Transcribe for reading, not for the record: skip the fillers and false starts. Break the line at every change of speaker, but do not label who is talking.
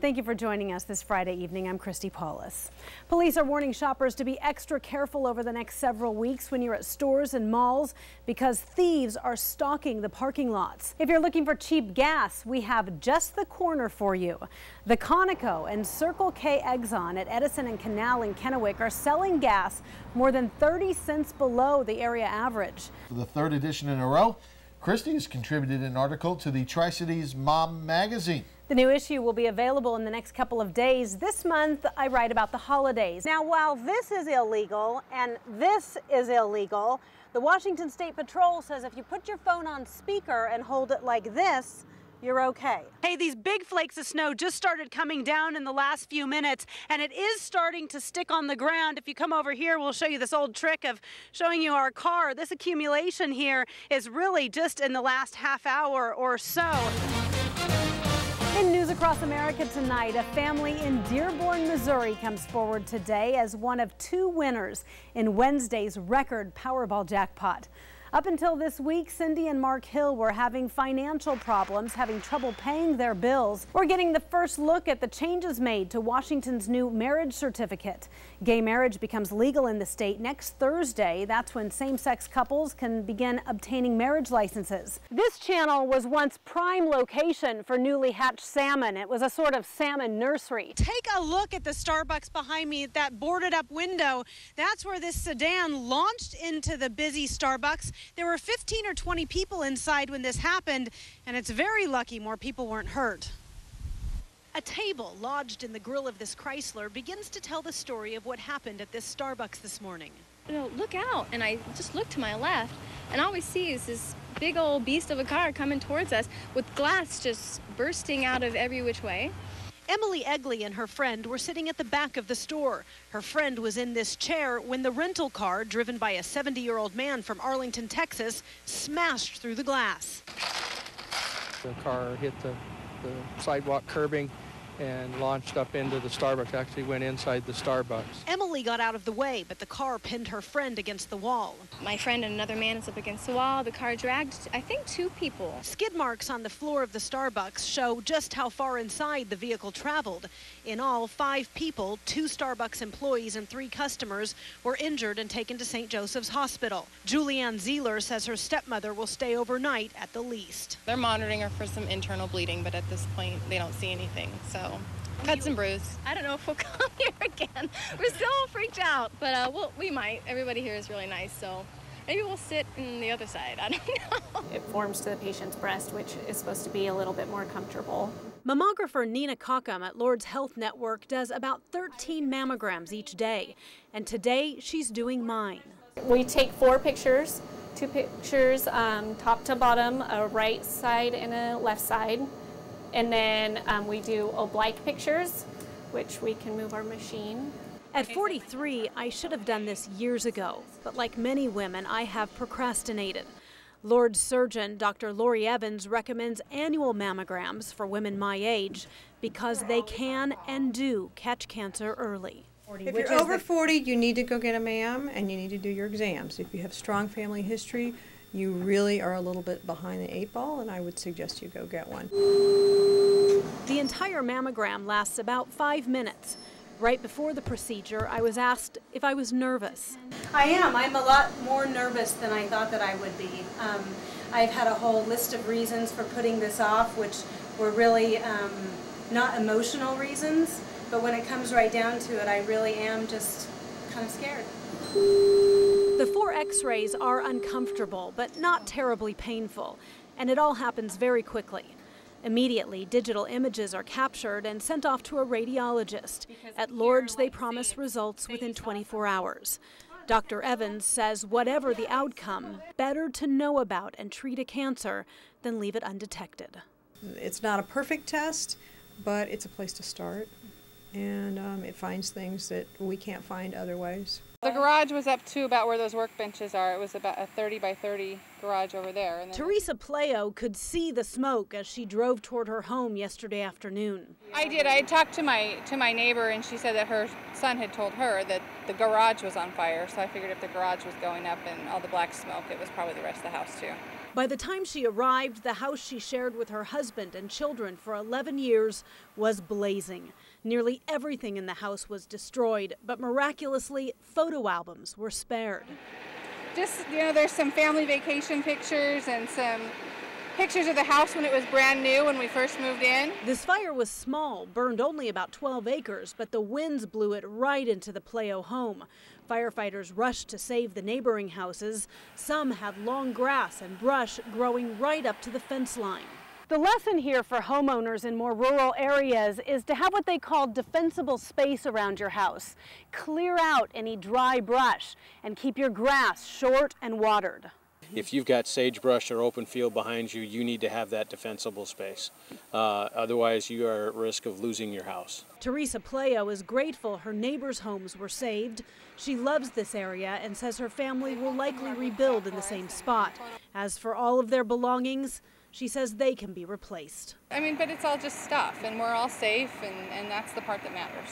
Thank you for joining us this Friday evening. I'm Kristi Paulus. Police are warning shoppers to be extra careful over the next several weeks when you're at stores and malls because thieves are stalking the parking lots. If you're looking for cheap gas, we have just the corner for you. The Conoco and Circle K Exxon at Edison and Canal in Kennewick are selling gas more than 30 cents below the area average.
For the third edition in a row, Kristi has contributed an article to the Tri-Cities Mom magazine.
The new issue will be available in the next couple of days. This month, I write about the holidays. Now, while this is illegal and this is illegal, the Washington State Patrol says if you put your phone on speaker and hold it like this, you're okay. Hey, these big flakes of snow just started coming down in the last few minutes, and it is starting to stick on the ground. If you come over here, we'll show you this old trick of showing you our car. This accumulation here is really just in the last half hour or so. In news across America tonight, a family in Dearborn, Missouri comes forward today as one of two winners in Wednesday's record Powerball jackpot. Up until this week, Cindy and Mark Hill were having financial problems, having trouble paying their bills. We're getting the first look at the changes made to Washington's new marriage certificate. Gay marriage becomes legal in the state next Thursday. That's when same-sex couples can begin obtaining marriage licenses. This channel was once prime location for newly hatched salmon. It was a sort of salmon nursery. Take a look at the Starbucks behind me, that boarded up window. That's where this sedan launched into the busy Starbucks. There were 15 or 20 people inside when this happened, and it's very lucky more people weren't hurt. A table lodged in the grill of this Chrysler begins to tell the story of what happened at this Starbucks this morning.
You know, look out, and I just look to my left, and all we see is this big old beast of a car coming towards us with glass just bursting out of every which way.
Emily Egley and her friend were sitting at the back of the store. Her friend was in this chair when the rental car, driven by a 70-year-old man from Arlington, Texas, smashed through the glass.
The car hit the sidewalk curbing and launched up into the Starbucks, actually went inside the Starbucks.
Emily got out of the way, but the car pinned her friend against the wall.
My friend and another man is up against the wall. The car dragged, I think, 2 people.
Skid marks on the floor of the Starbucks show just how far inside the vehicle traveled. In all, 5 people, 2 Starbucks employees and 3 customers, were injured and taken to St. Joseph's Hospital. Julianne Zeeler says her stepmother will stay overnight at the least.
They're monitoring her for some internal bleeding, but at this point, they don't see anything, so. Cuts and bruised.
I don't know if we'll come here again. We're still freaked out, but we might. Everybody here is really nice, so maybe we'll sit on the other side. I don't know.
It forms to the patient's breast, which is supposed to be a little bit more comfortable.
Mammographer Nina Cockham at Lord's Health Network does about 13 mammograms each day, and today she's doing mine.
We take 4 pictures, 2 pictures top to bottom, a right side and a left side. And then we do oblique pictures, which we can move our machine.
At 43, I should have done this years ago, but like many women, I have procrastinated. Lord's surgeon, Dr. Lori Evans, recommends annual mammograms for women my age because they can and do catch cancer early.
If you're over 40, you need to go get a mam and you need to do your exams. If you have strong family history, you really are a little bit behind the 8 ball, and I would suggest you go get one.
The entire mammogram lasts about 5 minutes. Right before the procedure, I was asked if I was nervous. I am. I'm a lot more nervous than I thought that I would be. I've had a whole list of reasons for putting this off, which were really not emotional reasons, but when it comes right down to it, I really am just kind of scared. The 4 x-rays are uncomfortable, but not terribly painful, and it all happens very quickly. Immediately, digital images are captured and sent off to a radiologist. At Lord's, they promise results within 24 hours. Dr. Evans says whatever the outcome, better to know about and treat a cancer than leave it undetected.
It's not a perfect test, but it's a place to start, and it finds things that we can't find other ways.
The garage was up to about where those workbenches are. It was about a 30 by 30 garage over there. And
Teresa Playo could see the smoke as she drove toward her home yesterday afternoon.
I did. I talked to my neighbor, and she said that her son had told her that the garage was on fire. So I figured if the garage was going up and all the black smoke, it was probably the rest of the house too.
By the time she arrived, the house she shared with her husband and children for 11 years was blazing. Nearly everything in the house was destroyed, but miraculously, photo albums were spared.
Just, there's some family vacation pictures and some pictures of the house when it was brand new when we first moved in.
This fire was small, burned only about 12 acres, but the winds blew it right into the Pleo home. Firefighters rushed to save the neighboring houses. Some had long grass and brush growing right up to the fence line. The lesson here for homeowners in more rural areas is to have what they call defensible space around your house. Clear out any dry brush and keep your grass short and watered.
If you've got sagebrush or open field behind you, you need to have that defensible space. Otherwise, you are at risk of losing your house.
Teresa Pleo is grateful her neighbors' homes were saved. She loves this area and says her family will likely rebuild in the same spot. As for all of their belongings, she says they can be replaced.
But it's all just stuff, and we're all safe, and that's the part that matters.